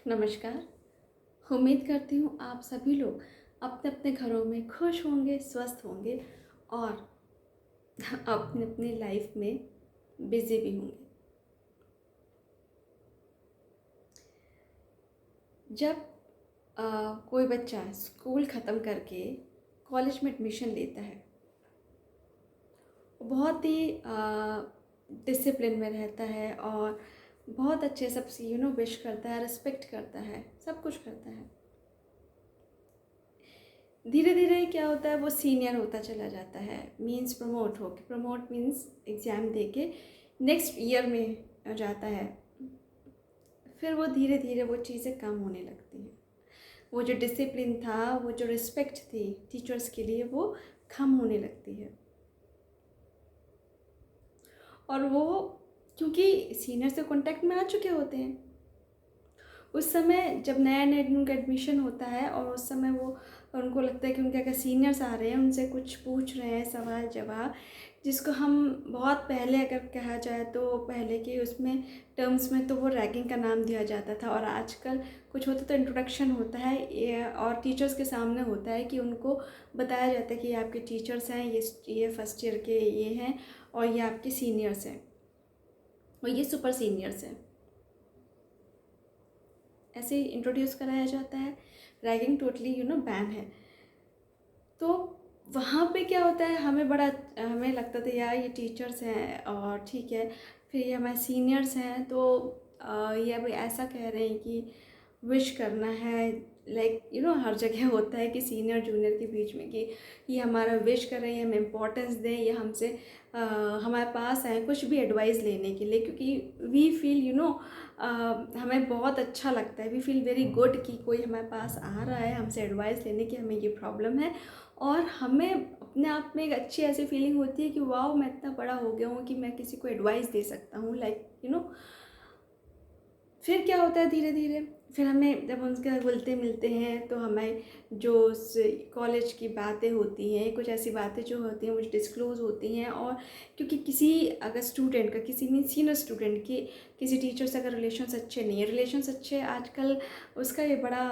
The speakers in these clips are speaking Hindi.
नमस्कार। उम्मीद करती हूँ आप सभी लोग अपने अपने घरों में खुश होंगे, स्वस्थ होंगे और अपने अपनी लाइफ में बिजी भी होंगे। जब कोई बच्चा स्कूल ख़त्म करके कॉलेज में एडमिशन लेता है, वो बहुत ही डिसिप्लिन में रहता है और बहुत अच्छे सबसे विश करता है, रिस्पेक्ट करता है, सब कुछ करता है। धीरे धीरे क्या होता है, वो सीनियर होता चला जाता है, मींस प्रमोट मींस एग्ज़ाम दे के नेक्स्ट ईयर में जाता है। फिर वो धीरे धीरे वो चीज़ें कम होने लगती हैं। वो जो डिसिप्लिन था, वो जो रिस्पेक्ट थी टीचर्स के लिए, वो कम होने लगती है। और वो क्योंकि सीनियर से कांटेक्ट में आ चुके होते हैं, उस समय जब नया नया उनका एडमिशन होता है और उस समय वो उनको लगता है कि उनके अगर सीनियर्स आ रहे हैं, उनसे कुछ पूछ रहे हैं सवाल जवाब, जिसको हम बहुत पहले अगर कहा जाए तो पहले के उसमें टर्म्स में तो वो रैगिंग का नाम दिया जाता था। और आजकल कुछ होता तो इंट्रोडक्शन होता है और टीचर्स के सामने होता है कि उनको बताया जाता है कि ये आपके टीचर्स हैं, ये फर्स्ट ईयर के ये हैं और ये आपके सीनियर्स हैं और ये सुपर सीनियर्स हैं। ऐसे ही इंट्रोड्यूस कराया जाता है। रैगिंग टोटली बैन है। तो वहाँ पे क्या होता है, हमें लगता था यार ये टीचर्स हैं और ठीक है, फिर ये हमारे सीनियर्स हैं तो ये अभी ऐसा कह रहे हैं कि विश करना है। लाइक हर जगह होता है कि सीनियर जूनियर के बीच में कि ये हमारा विश कर रहे हैं, हमें इम्पोर्टेंस दें, ये हमसे हमारे पास आए कुछ भी एडवाइस लेने के लिए, क्योंकि वी फील हमें बहुत अच्छा लगता है, वी फील वेरी गुड कि कोई हमारे पास आ रहा है हमसे एडवाइस लेने की, हमें ये प्रॉब्लम है। और हमें अपने आप में एक अच्छी ऐसी फीलिंग होती है कि वाह, मैं इतना बड़ा हो गया हूँ कि मैं किसी को एडवाइस दे सकता हूँ, फिर क्या होता है धीरे धीरे, फिर हमें जब उनके घुलते मिलते हैं तो हमें जो कॉलेज की बातें होती हैं, कुछ ऐसी बातें जो होती हैं वो डिस्क्लोज़ होती हैं। और क्योंकि किसी अगर स्टूडेंट का, किसी मीन सीनियर स्टूडेंट की किसी टीचर से अगर रिलेशन्स अच्छे नहीं है, रिलेशन्स अच्छे आजकल उसका ये बड़ा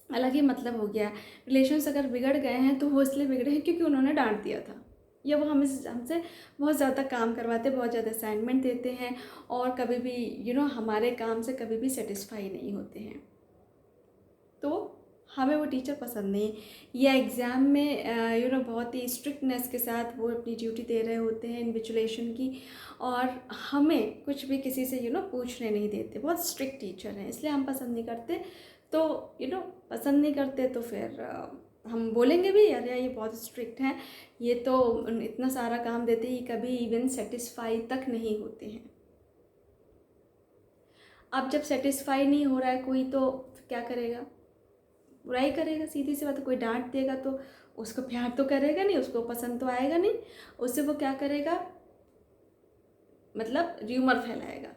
अलग ही मतलब हो गया। रिलेशन्स अगर बिगड़ गए हैं तो वो इसलिए बिगड़े हैं क्योंकि उन्होंने डांट दिया था, या वो हमसे बहुत ज़्यादा काम करवाते, बहुत ज़्यादा असाइनमेंट देते हैं और कभी भी हमारे काम से कभी भी सेटिस्फाई नहीं होते हैं, तो हमें वो टीचर पसंद नहीं। या एग्ज़ाम में बहुत ही स्ट्रिक्टनेस के साथ वो अपनी ड्यूटी दे रहे होते हैं इन्विजिलेशन की, और हमें कुछ भी किसी से पूछने नहीं देते। बहुत स्ट्रिक्ट टीचर हैं, इसलिए हम पसंद नहीं करते। तो पसंद नहीं करते तो फिर हम बोलेंगे भी, यार ये बहुत स्ट्रिक्ट हैं, ये तो इतना सारा काम देते ही कभी इवन सेटिस्फाई तक नहीं होते हैं। अब जब सेटिस्फाई नहीं हो रहा है कोई तो क्या करेगा, बुराई करेगा, सीधी सी बात है। कोई डांट देगा तो उसको प्यार तो करेगा नहीं, उसको पसंद तो आएगा नहीं, उससे वो क्या करेगा, मतलब र्यूमर फैलाएगा।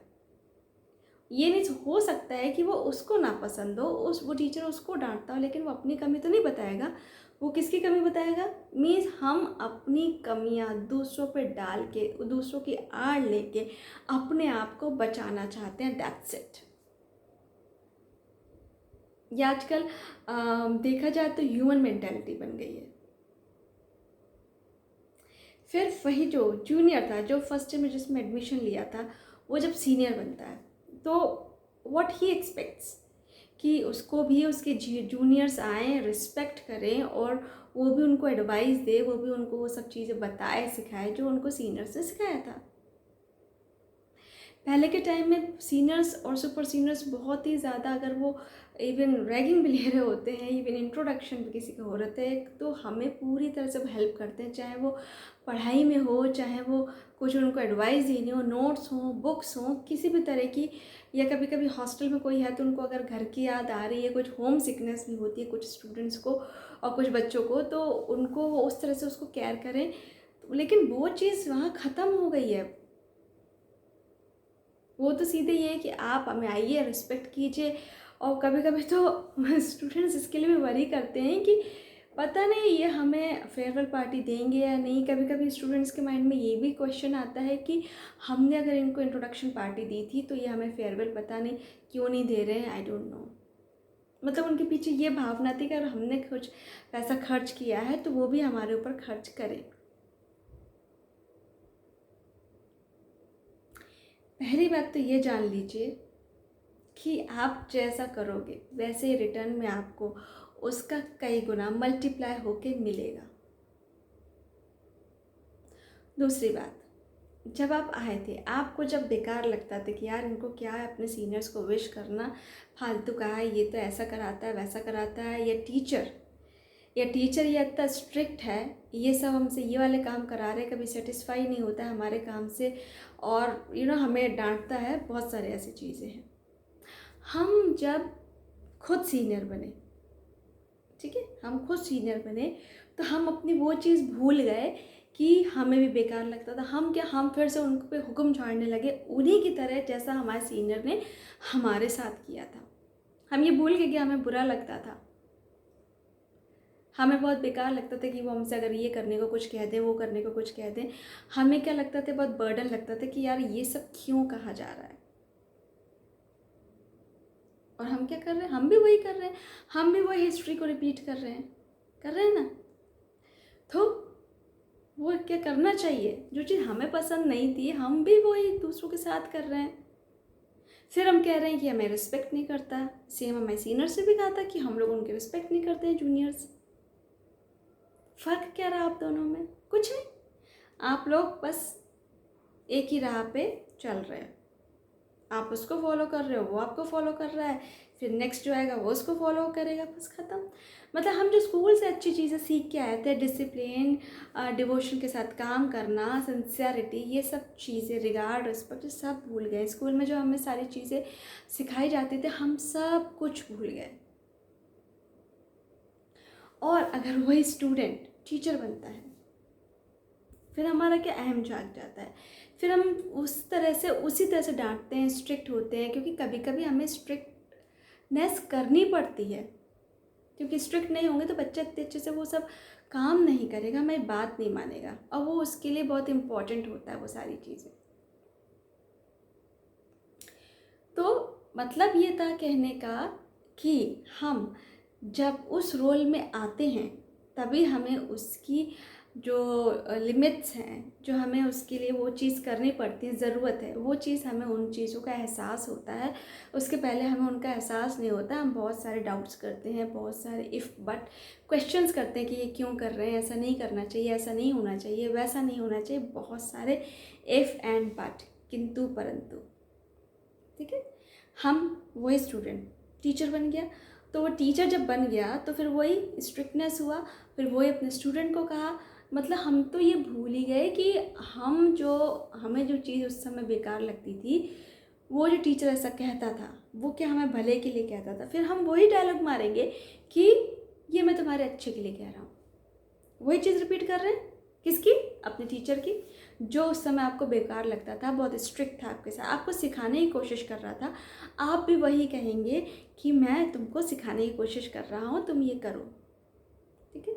ये नहीं हो सकता है कि वो उसको ना पसंद हो, वो टीचर उसको डांटता हो, लेकिन वो अपनी कमी तो नहीं बताएगा। वो किसकी कमी बताएगा, मीन्स हम अपनी कमियां दूसरों पे डाल के, दूसरों की आड़ लेके अपने आप को बचाना चाहते हैं। That's it. ये आजकल देखा जाए तो ह्यूमन मेंटालिटी बन गई है। फिर वही जो जूनियर था, जो फर्स्ट ईयर में जिसमें एडमिशन लिया था, वो जब सीनियर बनता है तो व्हाट ही एक्सपेक्ट्स कि उसको भी उसके जूनियर्स आएँ, रिस्पेक्ट करें और वो भी उनको एडवाइस दे, वो भी उनको वो सब चीज़ें बताए, सिखाए जो उनको सीनियर्स ने सिखाया था। पहले के टाइम में सीनियर्स और सुपर सीनियर्स बहुत ही ज़्यादा, अगर वो इवन रैगिंग भी ले रहे होते हैं, इवन इंट्रोडक्शन भी किसी का हो रहा है, तो हमें पूरी तरह से हेल्प करते हैं, चाहे वो पढ़ाई में हो, चाहे वो कुछ उनको एडवाइस देनी हो, नोट्स हो, बुक्स हो, किसी भी तरह की। या कभी कभी हॉस्टल में कोई है तो उनको अगर घर की याद आ रही है, कुछ होम सिकनेस भी होती है कुछ स्टूडेंट्स को और कुछ बच्चों को, तो उनको वो उस तरह से उसको केयर करें। लेकिन वो चीज़ वहाँ ख़त्म हो गई है। वो तो सीधे ये है कि आप हमें आइए, रिस्पेक्ट कीजिए। और कभी कभी तो स्टूडेंट्स इसके लिए भी वरी करते हैं कि पता नहीं ये हमें फेयरवेल पार्टी देंगे या नहीं। कभी कभी स्टूडेंट्स के माइंड में ये भी क्वेश्चन आता है कि हमने अगर इनको इंट्रोडक्शन पार्टी दी थी तो ये हमें फेयरवेल पता नहीं क्यों नहीं दे रहे हैं, आई डोंट नो। मतलब उनके पीछे ये भावना थी कि अगर हमने कुछ पैसा खर्च किया है तो वो भी हमारे ऊपर खर्च करें। पहली बात तो ये जान लीजिए कि आप जैसा करोगे वैसे ही रिटर्न में आपको उसका कई गुना मल्टीप्लाई होके मिलेगा। दूसरी बात, जब आप आए थे आपको जब बेकार लगता था कि यार इनको क्या है अपने सीनियर्स को विश करना, फालतू का है, ये तो ऐसा कराता है वैसा कराता है, या टीचर ये इतना स्ट्रिक्ट है, ये सब हमसे ये वाले काम करा रहे, कभी सेटिस्फाई नहीं होता है हमारे काम से, और हमें डांटता है, बहुत सारे ऐसी चीज़ें हैं। हम जब खुद सीनियर बने, ठीक है, हम खुद सीनियर बने तो हम अपनी वो चीज़ भूल गए कि हमें भी बेकार लगता था। हम फिर से उन पे हुक्म झाड़ने लगे उन्हीं की तरह जैसा हमारे सीनियर ने हमारे साथ किया था। हम ये भूल गए कि हमें बुरा लगता था, हमें बहुत बेकार लगता था कि वो हमसे अगर ये करने को कुछ कह दें, वो करने को कुछ कह दें, हमें क्या लगता था, बहुत बर्डन लगता था कि यार ये सब क्यों कहा जा रहा है। और हम क्या कर रहे हैं, हम भी वही कर रहे हैं, हम भी वही हिस्ट्री को रिपीट कर रहे हैं ना। तो वो क्या करना चाहिए, जो चीज़ हमें पसंद नहीं थी हम भी वही दूसरों के साथ कर रहे हैं। फिर हम कह रहे हैं कि हमें रिस्पेक्ट नहीं करता। सेम हमारे सीनियर से भी कहा था कि हम लोग उनके रिस्पेक्ट नहीं करते हैं जूनियर्स। फ़र्क क्या रहा आप दोनों में? कुछ नहीं, आप लोग बस एक ही राह पे चल रहे हैं। आप उसको फॉलो कर रहे हो, वो आपको फॉलो कर रहा है, फिर नेक्स्ट जो आएगा वो उसको फॉलो करेगा, बस ख़त्म। मतलब हम जो स्कूल से अच्छी चीज़ें सीख के आए थे, डिसिप्लिन, डिवोशन के साथ काम करना, सिंसियरिटी, ये सब चीज़ें, रिगार्ड, रिस्पेक्ट, सब भूल गए। स्कूल में जो हमें सारी चीज़ें सिखाई जाती थी हम सब कुछ भूल गए। और अगर वही स्टूडेंट टीचर बनता है फिर हमारा क्या अहम जाग जाता है, फिर हम उसी तरह से डांटते हैं, स्ट्रिक्ट होते हैं, क्योंकि कभी कभी हमें स्ट्रिक्टनेस करनी पड़ती है, क्योंकि स्ट्रिक्ट नहीं होंगे तो बच्चा इतने अच्छे से वो सब काम नहीं करेगा, हमारी बात नहीं मानेगा, और वो उसके लिए बहुत इम्पोर्टेंट होता है वो सारी चीज़ें। तो मतलब ये था कहने का कि हम जब उस रोल में आते हैं तभी हमें उसकी जो लिमिट्स हैं, जो हमें उसके लिए वो चीज़ करनी पड़ती है, ज़रूरत है, वो चीज़ हमें उन चीज़ों का एहसास होता है। उसके पहले हमें उनका एहसास नहीं होता, हम बहुत सारे डाउट्स करते हैं, बहुत सारे इफ़ बट क्वेश्चंस करते हैं कि ये क्यों कर रहे हैं, ऐसा नहीं करना चाहिए, ऐसा नहीं होना चाहिए, वैसा नहीं होना चाहिए, बहुत सारे इफ़ एंड बट, किंतु परंतु। ठीक है, हम वही स्टूडेंट टीचर बन गया, तो वो टीचर जब बन गया तो फिर वही स्ट्रिक्टनेस हुआ, फिर वही अपने स्टूडेंट को कहा। मतलब हम तो ये भूल ही गए कि हमें जो चीज़ उस समय बेकार लगती थी, वो जो टीचर ऐसा कहता था वो क्या हमें भले के लिए कहता था, फिर हम वही डायलॉग मारेंगे कि ये मैं तुम्हारे अच्छे के लिए कह रहा हूँ। वही चीज़ रिपीट कर रहे हैं, किसकी? अपने टीचर की, जो उस समय आपको बेकार लगता था, बहुत स्ट्रिक्ट था आपके साथ, आपको सिखाने की कोशिश कर रहा था। आप भी वही कहेंगे कि मैं तुमको सिखाने की कोशिश कर रहा हूँ, तुम ये करो। ठीक है,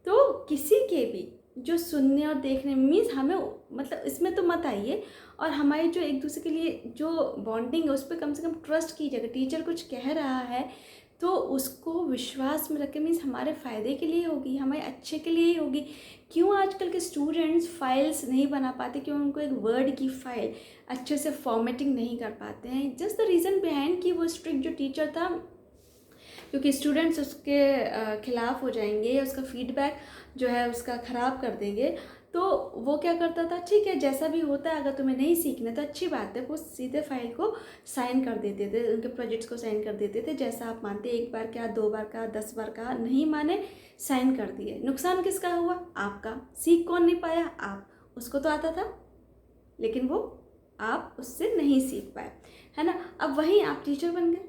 तो किसी के भी जो सुनने और देखने मीन्स हमें, मतलब इसमें तो मत आइए, और हमारी जो एक दूसरे के लिए जो बॉन्डिंग है उस पर कम से कम ट्रस्ट कीजिएगा। टीचर कुछ कह रहा है तो उसको विश्वास में रखें, मीन्स हमारे फ़ायदे के लिए होगी, हमारे अच्छे के लिए ही होगी। क्यों आजकल के स्टूडेंट्स फाइल्स नहीं बना पाते, क्यों उनको एक वर्ड की फाइल अच्छे से फॉर्मेटिंग नहीं कर पाते हैं? जस्ट द रीज़न बिहाइंड कि वो स्ट्रिक्ट जो टीचर था, क्योंकि स्टूडेंट्स उसके खिलाफ हो जाएंगे, उसका फीडबैक जो है उसका ख़राब कर देंगे। तो वो क्या करता था, ठीक है जैसा भी होता है, अगर तुम्हें नहीं सीखना तो अच्छी बात है, वो सीधे फाइल को साइन कर देते थे, उनके प्रोजेक्ट्स को साइन कर देते थे, जैसा आप मानते, एक बार क्या, 2 बार का, 10 बार का, नहीं माने साइन कर दिए। नुकसान किसका हुआ? आपका। सीख कौन नहीं पाया? आप। उसको तो आता था लेकिन वो आप उससे नहीं सीख पाए, है ना। अब वहीं आप टीचर बन गए,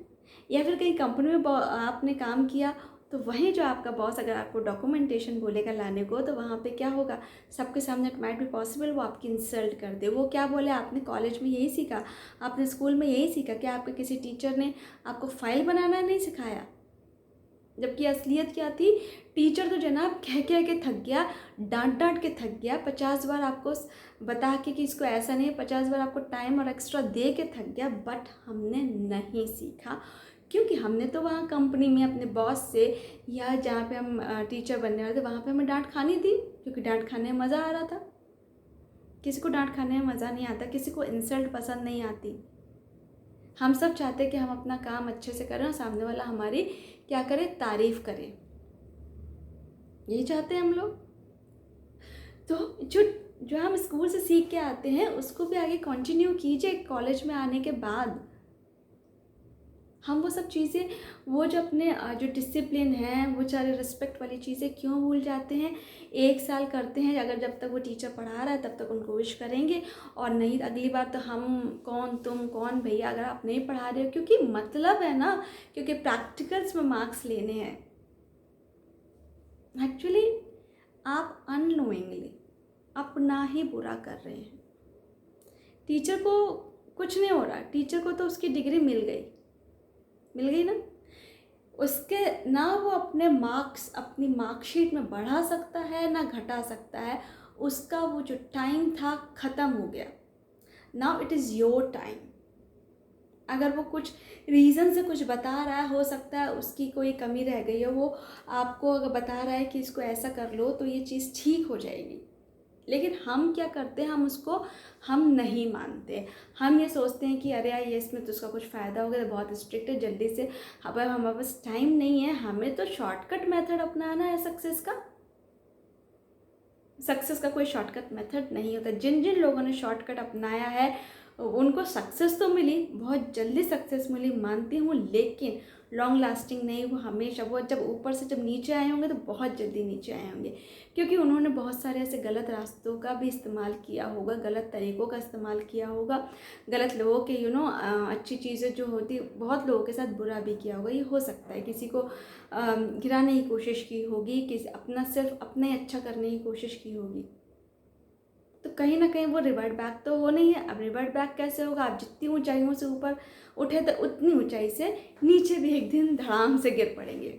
या फिर कहीं कंपनी में आपने काम किया, तो वहीं जो आपका बॉस अगर आपको डॉक्यूमेंटेशन बोलेगा लाने को, तो वहाँ पे क्या होगा, सबके सामने इट माइट बी पॉसिबल वो आपकी इंसल्ट कर दे। वो क्या बोले, आपने कॉलेज में यही सीखा, आपने स्कूल में यही सीखा, क्या आपके किसी टीचर ने आपको फाइल बनाना नहीं सिखाया? जबकि असलियत क्या थी, टीचर तो जनाब कह कह के थक गया, डांट डांट के थक गया, 50 बार आपको बता के कि इसको ऐसा नहीं है, 50 बार आपको टाइम और एक्स्ट्रा दे के थक गया, बट हमने नहीं सीखा। क्योंकि हमने तो वहाँ कंपनी में अपने बॉस से या जहाँ पे हम टीचर बनने वाले थे वहाँ पे हमें डांट खानी थी, क्योंकि डांट खाने में मज़ा आ रहा था। किसी को डांट खाने में मज़ा नहीं आता, किसी को इंसल्ट पसंद नहीं आती। हम सब चाहते हैं कि हम अपना काम अच्छे से करें और सामने वाला हमारी क्या करे, तारीफ़ करे। यही चाहते हैं हम लोग। तो जो हम स्कूल से सीख के आते हैं उसको भी आगे कंटिन्यू कीजिए कॉलेज में आने के बाद। हम वो सब चीज़ें, वो जो अपने जो डिसिप्लिन है, वो सारे रिस्पेक्ट वाली चीज़ें क्यों भूल जाते हैं। 1 साल करते हैं, अगर जब तक वो टीचर पढ़ा रहा है तब तक उनको विश करेंगे, और नहीं अगली बार तो हम कौन तुम कौन भैया, अगर आप नहीं पढ़ा रहे हो, क्योंकि मतलब है ना, क्योंकि प्रैक्टिकल्स में मार्क्स लेने हैं। एक्चुअली आप अननोइंगली अपना ही बुरा कर रहे हैं। टीचर को कुछ नहीं हो रहा, टीचर को तो उसकी डिग्री मिल गई ना, उसके ना वो अपने मार्क्स अपनी मार्कशीट में बढ़ा सकता है ना घटा सकता है। उसका वो जो टाइम था ख़त्म हो गया। Now it is your time. अगर वो कुछ रीज़न से कुछ बता रहा है, हो सकता है उसकी कोई कमी रह गई है, वो आपको अगर बता रहा है कि इसको ऐसा कर लो तो ये चीज़ ठीक हो जाएगी, लेकिन हम क्या करते हैं, हम नहीं मानते। हम ये सोचते हैं कि अरे यार ये इसमें तो उसका कुछ फ़ायदा होगा, तो बहुत स्ट्रिक्ट है, जल्दी से, अब हमारे पास टाइम नहीं है, हमें तो शॉर्टकट मेथड अपनाना है सक्सेस का कोई शॉर्टकट मेथड नहीं होता। जिन जिन लोगों ने शॉर्टकट अपनाया है उनको सक्सेस तो मिली, बहुत जल्दी सक्सेस मिली मानती हूँ, लेकिन लॉन्ग लास्टिंग नहीं। वो हमेशा, वो जब ऊपर से जब नीचे आए होंगे तो बहुत जल्दी नीचे आए होंगे, क्योंकि उन्होंने बहुत सारे ऐसे गलत रास्तों का भी इस्तेमाल किया होगा, गलत तरीक़ों का इस्तेमाल किया होगा, गलत लोगों के अच्छी चीज़ें जो होती, बहुत लोगों के साथ बुरा भी किया होगा। ये हो सकता है किसी को गिराने की कोशिश की होगी, किसी सिर्फ अपने अच्छा करने की कोशिश की होगी, तो कहीं ना कहीं वो रिवर्ट बैक तो हो नहीं है। अब रिवर्ट बैक कैसे होगा, आप जितनी ऊंचाइयों से ऊपर उठे तो उतनी ऊंचाई से नीचे भी एक दिन धड़ाम से गिर पड़ेंगे।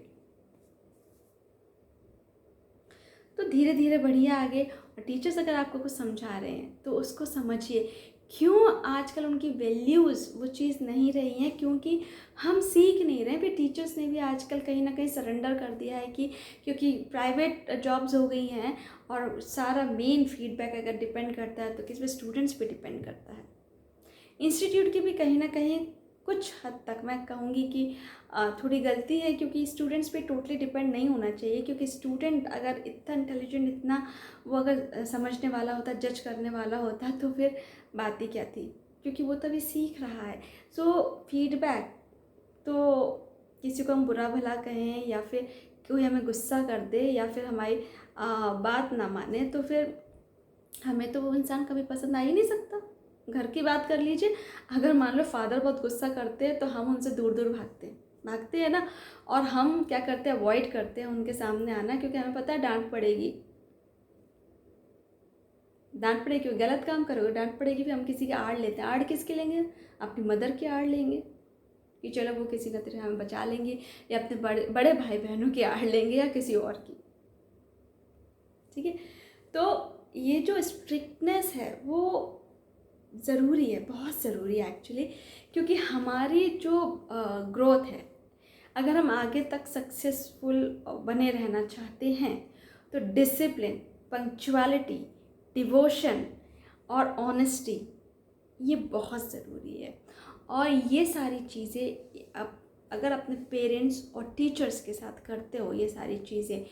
तो धीरे धीरे बढ़िए आगे। और टीचर्स अगर आपको कुछ समझा रहे हैं तो उसको समझिए। क्यों आजकल उनकी वैल्यूज़ वो चीज़ नहीं रही हैं, क्योंकि हम सीख नहीं रहे हैं। फिर टीचर्स ने भी आजकल कहीं ना कहीं सरेंडर कर दिया है कि क्योंकि प्राइवेट जॉब्स हो गई हैं और सारा मेन फीडबैक अगर डिपेंड करता है तो किस पे, स्टूडेंट्स पे डिपेंड करता है। इंस्टीट्यूट की भी कहीं ना कहीं कुछ हद तक मैं कहूँगी कि थोड़ी गलती है, क्योंकि स्टूडेंट्स पे टोटली डिपेंड नहीं होना चाहिए। क्योंकि स्टूडेंट अगर इतना इंटेलिजेंट, इतना वो अगर समझने वाला होता, जज करने वाला होता, तो फिर बात ही क्या थी, क्योंकि वो तभी सीख रहा है। सो फीडबैक तो किसी को हम बुरा भला कहें या फिर कोई हमें गुस्सा कर दे या फिर हमारी बात ना माने, तो फिर हमें तो वो इंसान कभी पसंद आ ही नहीं सकता। घर की बात कर लीजिए, अगर मान लो फादर बहुत गुस्सा करते हैं तो हम उनसे दूर दूर भागते हैं ना, और हम क्या करते हैं, अवॉइड करते हैं उनके सामने आना, क्योंकि हमें पता है डांट पड़ेगी, क्योंकि गलत काम करोगे डांट पड़ेगी। फिर हम किसी की आड़ लेते हैं। आड़ किसके लेंगे, अपनी मदर की आड़ लेंगे कि चलो वो किसी का तरह हमें बचा लेंगे, या अपने बड़े बड़े भाई बहनों की आड़ लेंगे, या किसी और की। ठीक है, तो ये जो स्ट्रिक्टनेस है वो ज़रूरी है, बहुत ज़रूरी है एक्चुअली, क्योंकि हमारी जो ग्रोथ है, अगर हम आगे तक सक्सेसफुल बने रहना चाहते हैं तो डिसिप्लिन, पंक्चुअलिटी, डिवोशन और ऑनेस्टी ये बहुत ज़रूरी है। और ये सारी चीज़ें आप अगर अपने पेरेंट्स और टीचर्स के साथ करते हो ये सारी चीज़ें,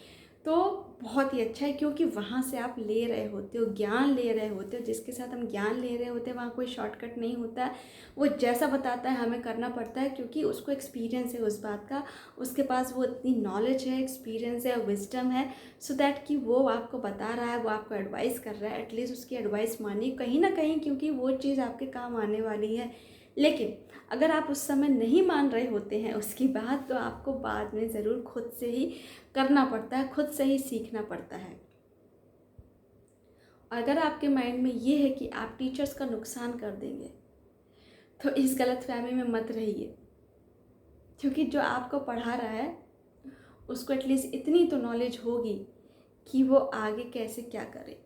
तो बहुत ही अच्छा है, क्योंकि वहाँ से आप ले रहे होते हो, ज्ञान ले रहे होते हो। जिसके साथ हम ज्ञान ले रहे होते हैं वहाँ कोई शॉर्टकट नहीं होता है, वो जैसा बताता है हमें करना पड़ता है, क्योंकि उसको एक्सपीरियंस है उस बात का, उसके पास वो इतनी नॉलेज है, एक्सपीरियंस है, विजडम है, सो दैट कि वो आपको बता रहा है, वो आपको एडवाइस कर रहा है, एटलीस्ट उसकी एडवाइस मानिए कहीं ना कहीं, क्योंकि वो चीज़ आपके काम आने वाली है। लेकिन अगर आप उस समय नहीं मान रहे होते हैं उसकी बात, तो आपको बाद में ज़रूर खुद से ही करना पड़ता है, खुद से ही सीखना पड़ता है। अगर आपके माइंड में ये है कि आप टीचर्स का नुकसान कर देंगे, तो इस गलतफहमी में मत रहिए, क्योंकि जो आपको पढ़ा रहा है उसको एटलीस्ट इतनी तो नॉलेज होगी कि वो आगे कैसे क्या करे,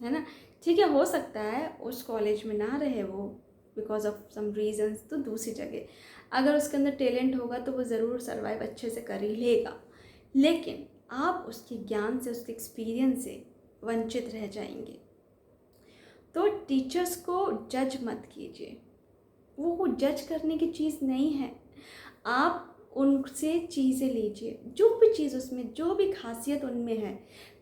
है ना। ठीक है, हो सकता है उस कॉलेज में ना रहे वो बिकॉज ऑफ सम रीजंस, तो दूसरी जगह अगर उसके अंदर टैलेंट होगा तो वो ज़रूर सर्वाइव अच्छे से कर ही लेगा। लेकिन आप उसके ज्ञान से, उसके एक्सपीरियंस से वंचित रह जाएंगे। तो टीचर्स को जज मत कीजिए, वो जज करने की चीज़ नहीं है। आप उनसे चीज़ें लीजिए, जो भी चीज़ उसमें, जो भी खासियत उनमें है।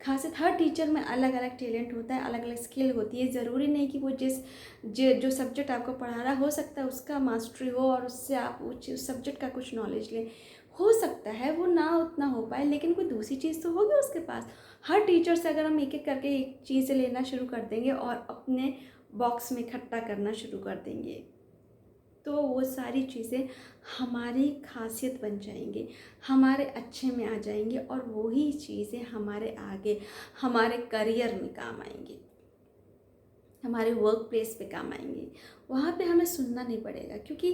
खासियत हर टीचर में अलग अलग टैलेंट होता है, अलग अलग स्किल होती है। ज़रूरी नहीं कि वो जो सब्जेक्ट आपको पढ़ा रहा हो सकता है उसका मास्टरी हो और उससे आप उस सब्जेक्ट का कुछ नॉलेज लें। हो सकता है वो ना उतना हो पाए, लेकिन कोई दूसरी चीज़ तो होगी उसके पास। हर टीचर से अगर हम एक एक करके एक चीज़ें लेना शुरू कर देंगे और अपने बॉक्स में इकट्ठा करना शुरू कर देंगे, तो वो सारी चीज़ें हमारी खासियत बन जाएंगी, हमारे अच्छे में आ जाएंगी, और वही चीज़ें हमारे आगे हमारे करियर में काम आएंगी, हमारे वर्क प्लेस पे काम आएंगी। वहाँ पे हमें सुनना नहीं पड़ेगा, क्योंकि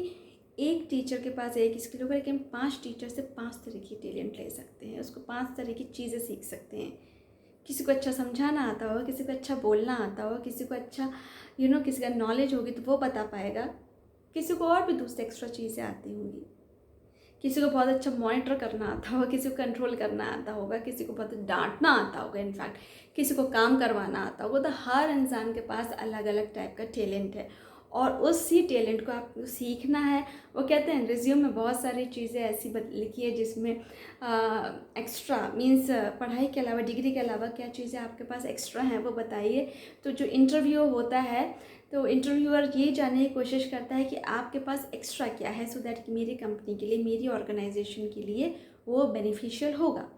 एक टीचर के पास एक स्किल होगा, लेकिन 5 टीचर से 5 तरह की टैलेंट ले सकते हैं, उसको 5 तरह की चीज़ें सीख सकते हैं। किसी को अच्छा समझाना आता होगा, किसी को अच्छा बोलना आता होगा, किसी को अच्छा किसी का नॉलेज होगी तो वो बता पाएगा, किसी को और भी दूसरी एक्स्ट्रा चीज़ें आती होंगी, किसी को बहुत अच्छा मॉनिटर करना आता होगा, किसी को कंट्रोल करना आता होगा, किसी को बहुत डांटना आता होगा, इनफैक्ट किसी को काम करवाना आता होगा। तो हर इंसान के पास अलग अलग टाइप का टैलेंट है, और उसी टैलेंट को आपको सीखना है। वो कहते हैं रिज्यूम में बहुत सारी चीज़ें ऐसी लिखी है जिसमें एक्स्ट्रा मीन्स पढ़ाई के अलावा, डिग्री के अलावा क्या चीज़ें आपके पास एक्स्ट्रा हैं वो बताइए। तो जो इंटरव्यू होता है, तो इंटरव्यूअर ये जानने की कोशिश करता है कि आपके पास एक्स्ट्रा क्या है, सो दैट मेरी कंपनी के लिए, मेरी ऑर्गेनाइजेशन के लिए वो बेनिफिशियल होगा,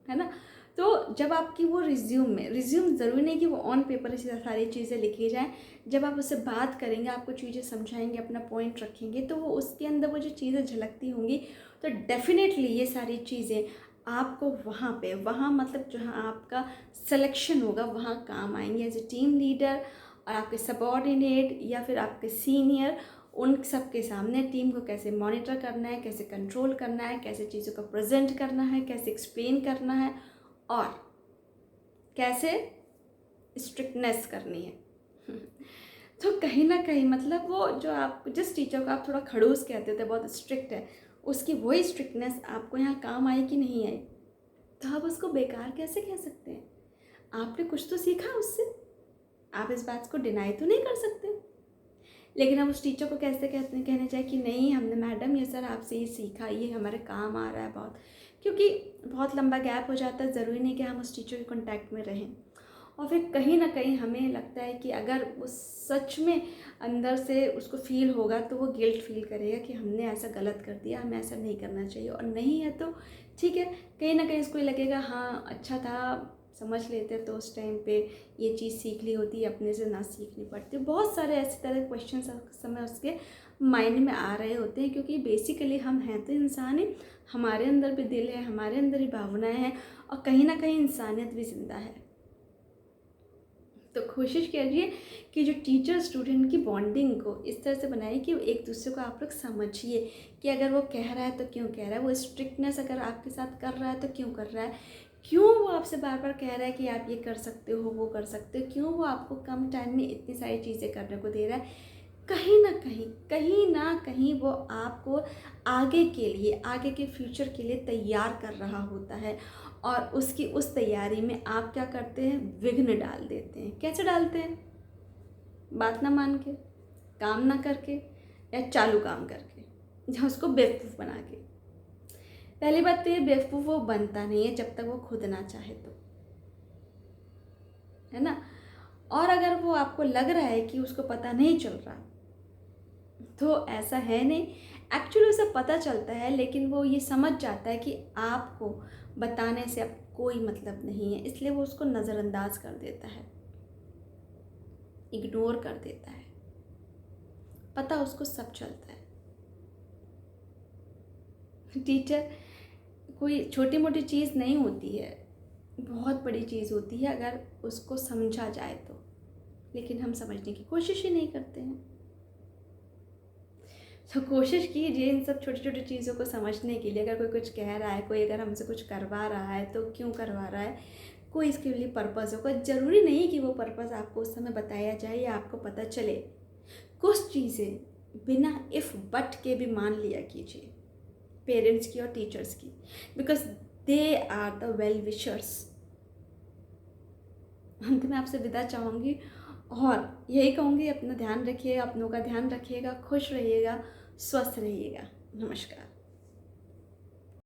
है ना। तो जब आपकी वो रिज्यूम ज़रूरी नहीं कि वो ऑन पेपर से सारी चीज़ें लिखी जाएँ। जब आप उससे बात करेंगे, आपको चीज़ें समझाएंगे, अपना पॉइंट रखेंगे, तो वो उसके अंदर वो जो चीज़ें झलकती होंगी, तो डेफिनेटली ये सारी चीज़ें आपको वहाँ मतलब जहाँ आपका सिलेक्शन होगा वहाँ काम आएंगे, एज ए टीम लीडर और आपके सबॉर्डिनेट या फिर आपके सीनियर। उन सब के सामने टीम को कैसे मॉनिटर करना है, कैसे कंट्रोल करना है, कैसे चीज़ों को प्रेजेंट करना है, कैसे एक्सप्लेन करना है, और कैसे स्ट्रिक्टनेस करनी है। तो कहीं ना कहीं मतलब वो जो आप जिस टीचर को आप थोड़ा खड़ूस कहते थे, बहुत स्ट्रिक्ट है, उसकी वही स्ट्रिक्टनेस आपको यहाँ काम आई कि नहीं आई? तो आप उसको बेकार कैसे कह सकते हैं? आपने कुछ तो सीखा उससे, आप इस बात को डिनाई तो नहीं कर सकते। लेकिन हम उस टीचर को कैसे कहने चाहिए कि नहीं, हमने मैडम ये सर आपसे ये सीखा, ये हमारे काम आ रहा है बहुत, क्योंकि बहुत लंबा गैप हो जाता है। ज़रूरी नहीं कि हम उस टीचर के कॉन्टैक्ट में रहें, और फिर कहीं ना कहीं हमें लगता है कि अगर वो सच में अंदर से उसको फील होगा तो वो गिल्ट फील करेगा कि हमने ऐसा गलत कर दिया, हमें ऐसा नहीं करना चाहिए। और नहीं है तो ठीक है, कहीं ना कहीं इसको लगेगा हाँ अच्छा था, समझ लेते तो उस टाइम पे ये चीज़ सीख ली होती, अपने से ना सीखनी पड़ती। बहुत सारे ऐसे तरह क्वेश्चन समय उसके माइंड में आ रहे होते हैं, क्योंकि बेसिकली हम हैं तो इंसान ही, हमारे अंदर भी दिल है, हमारे अंदर ही भावनाएं हैं, और कहीं ना कहीं इंसानियत भी जिंदा है। तो कोशिश कीजिए कि जो टीचर स्टूडेंट की बॉन्डिंग को इस तरह से बनाइए कि एक दूसरे को आप लोग समझिए कि अगर वो कह रहा है तो क्यों कह रहा है, वो स्ट्रिक्टनेस अगर आपके साथ कर रहा है तो क्यों कर रहा है, क्यों वो आपसे बार बार कह रहा है कि आप ये कर सकते हो, वो कर सकते हो, क्यों वो आपको कम टाइम में इतनी सारी चीज़ें करने को दे रहा है। कहीं ना कहीं वो आपको आगे के लिए, आगे के फ्यूचर के लिए तैयार कर रहा होता है, और उसकी उस तैयारी में आप क्या करते हैं, विघ्न डाल देते हैं। कैसे डालते हैं? बात ना मान के, काम ना करके, या चालू काम करके, या उसको बेवकूफ़ बना के। पहली बात तो ये, बेवकूफ़ वो बनता नहीं है जब तक वो खुद ना चाहे तो, है ना। और अगर वो आपको लग रहा है कि उसको पता नहीं चल रहा, तो ऐसा है नहीं, एक्चुअली उसे पता चलता है, लेकिन वो ये समझ जाता है कि आपको बताने से अब कोई मतलब नहीं है, इसलिए वो उसको नज़रअंदाज कर देता है, इग्नोर कर देता है। पता उसको सब चलता है। टीचर कोई छोटी मोटी चीज़ नहीं होती है, बहुत बड़ी चीज़ होती है अगर उसको समझा जाए तो, लेकिन हम समझने की कोशिश ही नहीं करते हैं। तो कोशिश कीजिए इन सब छोटी छोटी चीज़ों को समझने के लिए। अगर कोई कुछ कह रहा है, कोई अगर हमसे कुछ करवा रहा है तो क्यों करवा रहा है, कोई इसके लिए पर्पज़ होगा। ज़रूरी नहीं कि वो पर्पज़ आपको उस समय बताया जाए या आपको पता चले। कुछ चीज़ें बिना इफ़ बट के भी मान लिया कीजिए, पेरेंट्स की और टीचर्स की, because they are the well wishers. अंत में आपसे विदा चाहूँगी और यही कहूँगी, अपना ध्यान रखिए, अपनों का ध्यान रखिएगा, खुश रहिएगा, स्वस्थ रहिएगा। नमस्कार।